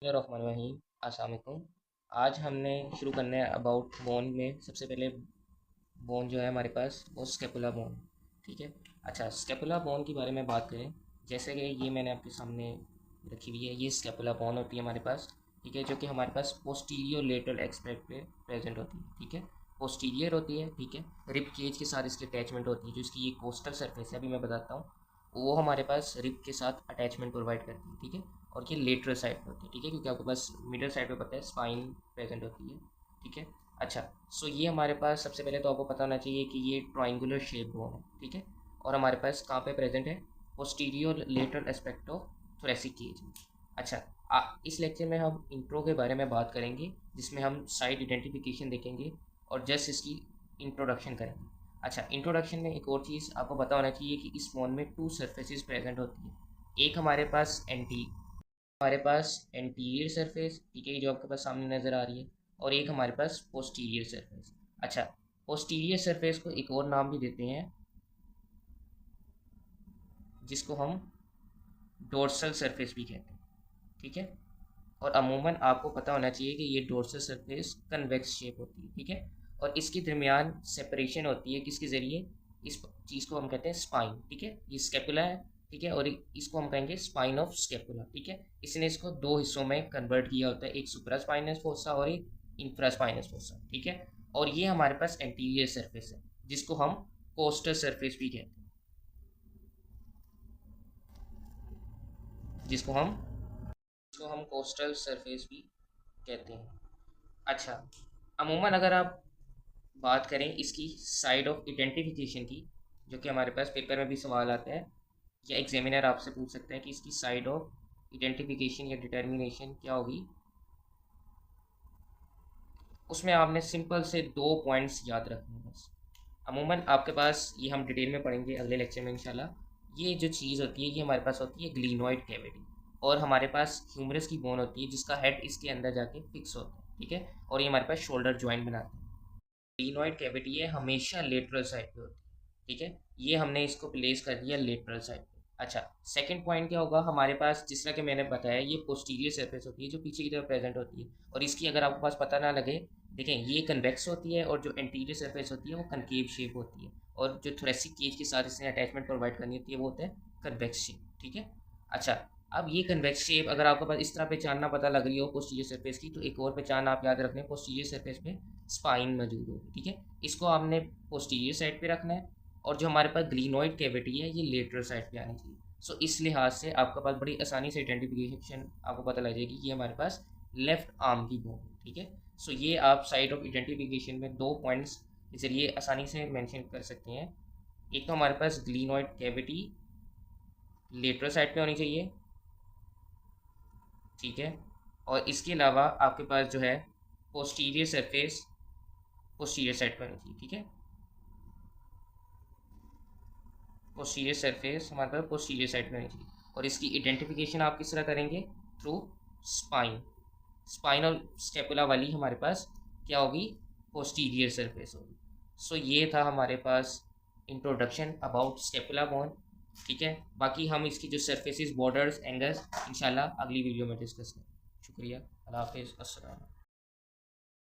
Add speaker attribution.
Speaker 1: बिस्मिल्लाहिर्रहमानिर्रहीम। अस्सलाम वालेकुम। आज हमने शुरू करना है अबाउट बोन में। सबसे पहले बोन जो है हमारे पास वो स्केपुला बोन, ठीक है। अच्छा, स्केपुला बोन के बारे में बात करें, जैसे कि ये मैंने आपके सामने रखी हुई है, ये स्केपुला बोन होती है हमारे पास, ठीक है, जो कि हमारे पास पोस्टीरियर लेटरल एक्सपेक्ट पे प्रेजेंट होती है, ठीक है। पोस्टीरियर होती है, ठीक है। रिब केज के साथ इसकी अटैचमेंट होती है, जो इसकी ये कोस्टल सरफेस है, अभी मैं बताता हूँ, वो हमारे पास रिब के साथ अटैचमेंट प्रोवाइड करती है, ठीक है। और ये लेटरल साइड पे होती है, ठीक है, क्योंकि आपके पास मिडल साइड पे पता है स्पाइन प्रेजेंट होती है, ठीक है। अच्छा, सो ये हमारे पास सबसे पहले तो आपको पता होना चाहिए कि ये ट्राइंगुलर शेप बोन है, ठीक है। और हमारे पास कहाँ पे प्रेजेंट है? Posterior lateral aspect of thoracic cage में। अच्छा, इस लेक्चर में हम इंट्रो के बारे में बात करेंगे, जिसमें हम साइड आइडेंटिफिकेशन देखेंगे और जस्ट इसकी इंट्रोडक्शन करेंगे। अच्छा, इंट्रोडक्शन में एक और चीज़ आपको पता होना चाहिए कि इस बोन में टू सरफेसेस प्रेजेंट होती है। एक हमारे पास एंटीरियर सरफेस, ठीक है, जो आपके पास सामने नज़र आ रही है, और एक हमारे पास पोस्टीरियर सरफेस। अच्छा, पोस्टीरियर सरफेस को एक और नाम भी देते हैं, जिसको हम डोर्सल सरफेस भी कहते हैं, ठीक है। और अमूमन आपको पता होना चाहिए कि ये डोर्सल सरफेस कन्वेक्स शेप होती है, ठीक है। और इसके दरमियान सेपरेशन होती है किसके ज़रिए? इस चीज़ को हम कहते हैं स्पाइन, ठीक है। ये स्केपुला है, ठीक है, और इसको हम कहेंगे स्पाइन ऑफ स्केपुला, ठीक है। इसने इसको दो हिस्सों में कन्वर्ट किया होता है, एक सुप्रास्पाइनस फोसा और एक इंफ्रास्पाइनस फोसा, ठीक है। और ये हमारे पास एंटीरियर सरफेस है, जिसको हम कोस्टल सरफेस भी कहते हैं, जिसको हम कोस्टल सरफेस भी कहते हैं। अच्छा, अमूमन अगर आप बात करें इसकी साइड ऑफ आइडेंटिफिकेशन की, जो कि हमारे पास पेपर में भी सवाल आता है या एग्जामिनर आपसे पूछ सकता है कि इसकी साइड ऑफ आइडेंटिफिकेशन या डिटर्मिनेशन क्या होगी, उसमें आपने सिंपल से दो पॉइंट्स याद रखने हैं बस। अमूमन आपके पास, ये हम डिटेल में पढ़ेंगे अगले लेक्चर में इंशाल्लाह, ये जो चीज़ होती है ये हमारे पास होती है ग्लीनोइड कैविटी, और हमारे पास ह्यूमरस की बोन होती है जिसका हेड इसके अंदर जाके फिक्स होता है, ठीक है। और ये हमारे पास शोल्डर जॉइंट बनाते हैं। ग्लीनोइड कैविटी है हमेशा लेटरल साइड पे होती है, ठीक है। ये हमने इसको प्लेस कर दिया लेटरल साइड पे। अच्छा, सेकंड पॉइंट क्या होगा? हमारे पास जिस तरह के मैंने बताया, ये पोस्टीरियर सरफेस होती है जो पीछे की तरफ प्रेजेंट होती है, और इसकी अगर आपके पास पता ना लगे, देखें, ये कन्वेक्स होती है और जो एंटीरियर सरफेस होती है वो कनकेव शेप होती है, और जो थोरेसिक केज के साथ इसने अटैचमेंट प्रोवाइड करनी होती है वो होता है कन्वेक्स शेप, ठीक है। अच्छा, अब ये कन्वेक्स शेप अगर आपके पास इस तरह पहचानना पता लग रही हो पोस्टीरियर सरफेस की, तो एक और पहचान आप याद रखना है, पोस्टीरियर सरफेस में स्पाइन मौजूद होगी, ठीक है। इसको आपने पोस्टीरियर साइड पे रखना है, और जो हमारे पास ग्लीनोइड कैविटी है ये लेटरल साइड पे आनी चाहिए। सो इस लिहाज से आपके पास बड़ी आसानी से आइडेंटिफिकेशन आपको पता लग जाएगी कि ये हमारे पास लेफ्ट आर्म की बोन है, ठीक है। सो ये आप साइड ऑफ आइडेंटिफिकेशन में दो पॉइंट्स के जरिए आसानी से मेंशन कर सकते हैं। एक तो हमारे पास ग्लीनोइड कैविटी लेटरल साइड पे होनी चाहिए, ठीक है। और इसके अलावा आपके पास जो है पोस्टीरियर सरफेस पोस्टीरियर साइड पर होनी चाहिए, ठीक है। पोस्टीरियर सरफेस हमारे पास पोस्टीरियर साइड में होनी चाहिए, और इसकी आइडेंटिफिकेशन आप किस तरह करेंगे? Through spine. स्पाइन और स्टेपुला वाली हमारे पास क्या होगी? पोस्टीरियर सरफेस होगी। सो ये था हमारे पास इंट्रोडक्शन अबाउट स्टेपुला बोन, ठीक है। बाकी हम इसकी जो सरफेसेस, बॉर्डर्स, एंगल्स इंशाल्लाह अगली वीडियो में डिस्कस करें। शुक्रिया, अल्लाह हाफिज़, अस्सलाम।